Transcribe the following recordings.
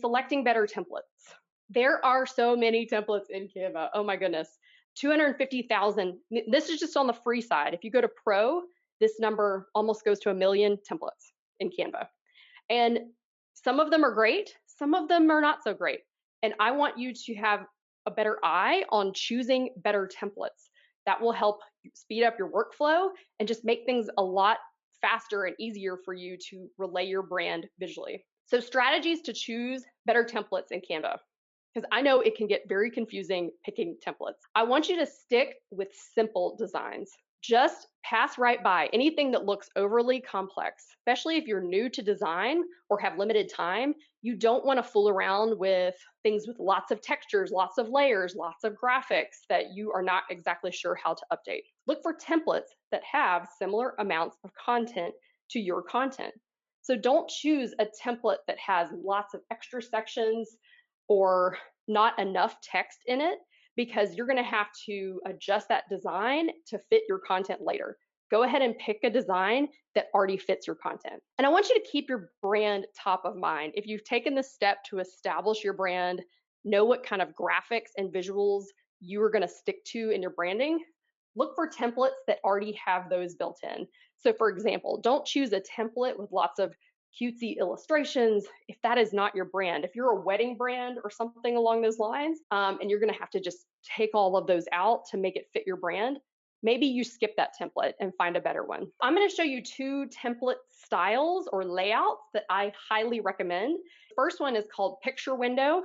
Selecting better templates. There are so many templates in Canva. Oh my goodness. 250,000. This is just on the free side. If you go to pro, this number almost goes to a million templates in Canva. And some of them are great, some of them are not so great. And I want you to have a better eye on choosing better templates. That will help speed up your workflow and just make things a lot faster and easier for you to relay your brand visually. So strategies to choose better templates in Canva, because I know it can get very confusing picking templates. I want you to stick with simple designs. Just pass right by anything that looks overly complex, especially if you're new to design or have limited time. You don't want to fool around with things with lots of textures, lots of layers, lots of graphics that you are not exactly sure how to update. Look for templates that have similar amounts of content to your content. So don't choose a template that has lots of extra sections or not enough text in it, because you're going to have to adjust that design to fit your content later. Go ahead and pick a design that already fits your content. And I want you to keep your brand top of mind. If you've taken the step to establish your brand, know what kind of graphics and visuals you are going to stick to in your branding, look for templates that already have those built in. So for example, don't choose a template with lots of cutesy illustrations if that is not your brand. If you're a wedding brand or something along those lines, and you're going to have to just take all of those out to make it fit your brand, maybe you skip that template and find a better one. I'm going to show you two template styles or layouts that I highly recommend. The first one is called picture window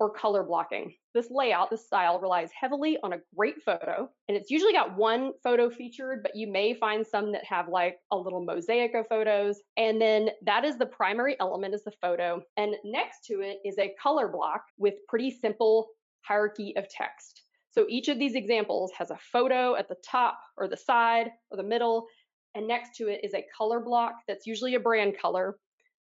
or color blocking. This layout, this style, relies heavily on a great photo, and it's usually got one photo featured, but you may find some that have like a little mosaic of photos, and then that is the primary element, is the photo, and next to it is a color block with pretty simple hierarchy of text. So each of these examples has a photo at the top or the side or the middle, and next to it is a color block that's usually a brand color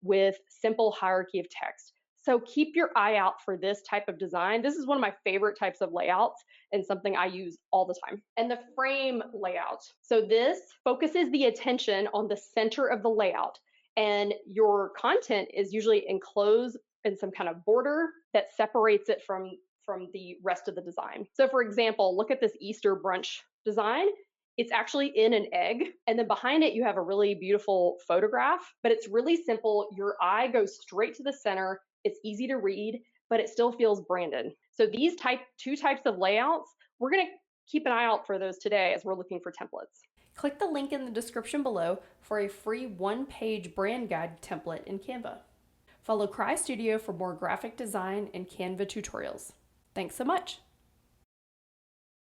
with simple hierarchy of text. So keep your eye out for this type of design. This is one of my favorite types of layouts and something I use all the time. And the frame layout. So this focuses the attention on the center of the layout, and your content is usually enclosed in some kind of border that separates it from the rest of the design. So for example, look at this Easter brunch design. It's actually in an egg, and then behind it you have a really beautiful photograph, but it's really simple. Your eye goes straight to the center. It's easy to read, but it still feels branded. So these two types of layouts, we're going to keep an eye out for those today as we're looking for templates. Click the link in the description below for a free one-page brand guide template in Canva. Follow Crye Studio for more graphic design and Canva tutorials. Thanks so much.